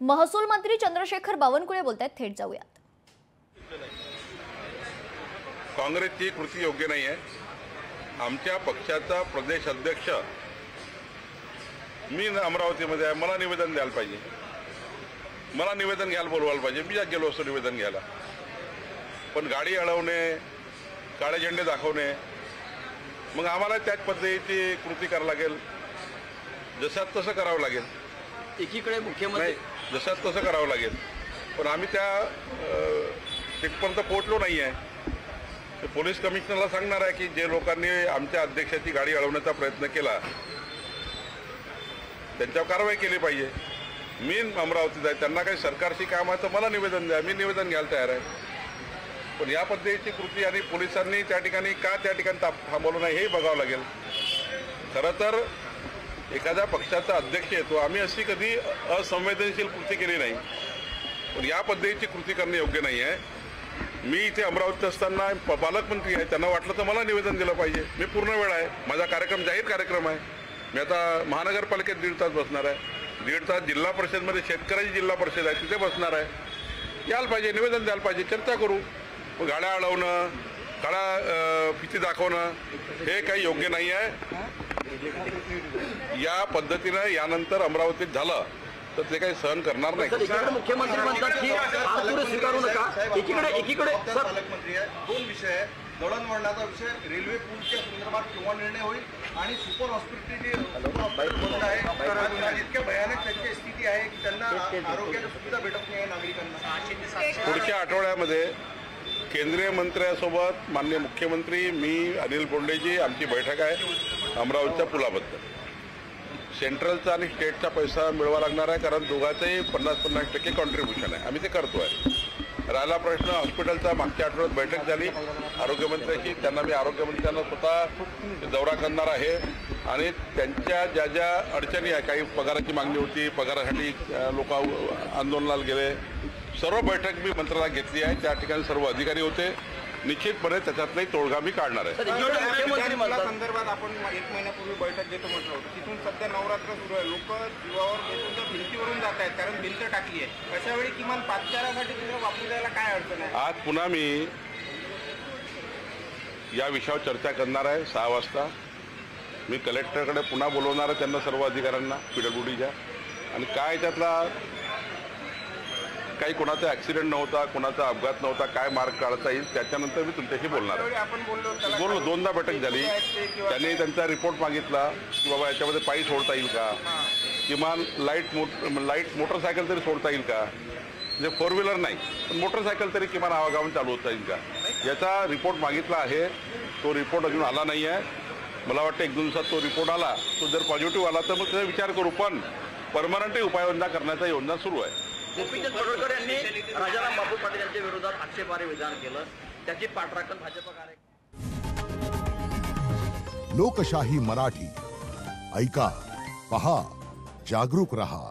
महसूल मंत्री चंद्रशेखर बावनकुळे बोलतायत, थेट जाऊयात। काँग्रेसची कृती योग्य नाही आहे। आमच्या पक्षाचा प्रदेश अध्यक्ष मी अमरावतीमध्ये आहे, मला निवेदन द्यायला पाहिजे, मला निवेदन घ्यायला बोलवायला पाहिजे। मी गेलो असतो निवेदन घ्यायला, पण गाडी अडवणे, काळे झेंडे दाखवणे, मग आम्हाला त्याच पद्धतीची कृती करावं लागेल, जशात तसं करावं लागेल। एकीकडे मुख्यमंत्री जशात तसं करावं लागेल, पण आम्ही त्या तिथपर्यंत पोहोचलो नाही आहे। पोलीस कमिशनरला सांगणार आहे की जे लोकांनी आमच्या अध्यक्षाची गाडी अडवण्याचा प्रयत्न केला त्यांच्यावर कारवाई केली पाहिजे। मी अमरावतीत आहे, त्यांना काही सरकारची काम आहे तर मला निवेदन द्या, मी निवेदन घ्यायला तयार आहे। पण या पद्धतीची कृती आणि पोलिसांनी त्या ठिकाणी का त्या ठिकाणी थांबवलं नाही हे बघावं लागेल। खरं तर एखाद्या पाक्षाचा अध्यक्ष येतो, आम्ही अशी कधी असंवेदनशील कृती केली नाही, पण या पद्धतीची कृती करणे योग्य नाही आहे। मी इथे अमरावतीत असताना पालकमंत्री आहे, त्यांना वाटलं तर मला निवेदन दिलं पाहिजे। मी पूर्ण वेळ आहे, माझा कार्यक्रम जाहीर कार्यक्रम आहे। मी आता महानगरपालिकेत 1.5 तास बसणार आहे, 1.5 तास जिल्हा परिषदमध्ये शेतकऱ्याची जिल्हा परिषद आहे तिथे बसणार आहे। यायला पाहिजे, निवेदन द्यायला पाहिजे, चर्चा करू। गाड्या अडवणं, काळा फिती दाखवणं हे काही योग्य नाही आहे। या पद्धतीनं यानंतर अमरावतीत झालं तर ते काही सहन करणार नाही। एकीकडे मुख्यमंत्री म्हणतात की आतुर स्वीकारू नका, एकीकडे पालकमंत्री आहे। दोन विषय आहे, दळणवळणाचा विषय, रेल्वे पूलच्या संदर्भात केव्हा निर्णय होईल आणि सुपर हॉस्पिटल बंद आहे, इतक्या भयानक त्यांची स्थिती आहे की त्यांना आरोग्याची सुविधा भेटत नाही नागरिकांना। पुढच्या आठवड्यामध्ये केंद्रीय मंत्र्यांसोबत माननीय मुख्यमंत्री, मी, अनिल बोंडेजी आमची बैठक आहे अमरावतीच्या पुलाबद्दल। सेंट्रलचा आणि स्टेटचा पैसा मिळवा लागणार आहे, कारण दोघांचंही 50-50% कॉन्ट्रीब्युशन आहे, आम्ही ते करतो आहे। राहिला प्रश्न हॉस्पिटलचा, मागच्या आठवड्यात बैठक झाली आरोग्यमंत्र्यांची, त्यांना मी आरोग्यमंत्र्यांना स्वतः दौरा करणार आहे आणि त्यांच्या ज्या ज्या अडचणी आहे, काही पगाराची मागणी होती, पगारासाठी लोक आंदोलनाला गेले, सर्व बैठक मी मंत्र्याला घेतली आहे। त्या ठिकाणी सर्व अधिकारी होते, निश्चितपणे त्याच्यातलाही तोडगा मी काढणार आहे। संदर्भात आपण 1 महिन्यापूर्वी बैठक घेतो म्हटलं होतं, तिथून सध्या नवरात्र सुरू आहे, लोक जीवावर बेतून भिंतीवरून जात आहेत कारण भिंत टाकली आहे। अशा वेळी किमान पादचारासाठी तिथं वापरू द्यायला काय अडचण आहे? आज पुन्हा मी या विषयावर चर्चा करणार आहे 6 वाजता। मी कलेक्टरकडे पुन्हा बोलवणार आहे त्यांना, सर्व अधिकाऱ्यांना PWDच्या, आणि काय त्यातला काही कोणाचा ॲक्सिडेंट नव्हता, कोणाचा अपघात नव्हता, काय मार्ग काढता येईल त्याच्यानंतर मी तुमच्याशी बोलणार आहे। आपण बोललो 2दा बैठक झाली, त्यांनी त्यांचा रिपोर्ट मागितला की बाबा याच्यामध्ये पायी सोडता येईल का, किमान लाईट मोटरसायकल तरी सोडता येईल का, म्हणजे 4 व्हीलर नाही पण मोटरसायकल तरी किमान आवागमन चालू होता येईल का, याचा रिपोर्ट मागितला आहे। तो रिपोर्ट अजून आला नाही आहे, मला वाटतं 1-2 दिवसात तो रिपोर्ट आला, तो जर पॉझिटिव्ह आला तर मग त्याचा विचार करू, पण परमनंट उपाययोजना करण्याचा योजना सुरू आहे। गोपीचंद पडळकर यांनी राजाराम बापू पाटील यांच्या विरोधात आक्षेपार्ह विधान केलं, त्याची पाठराखण भाजप लोकशाही मराठी ऐका, पहा, जागरूक रहा।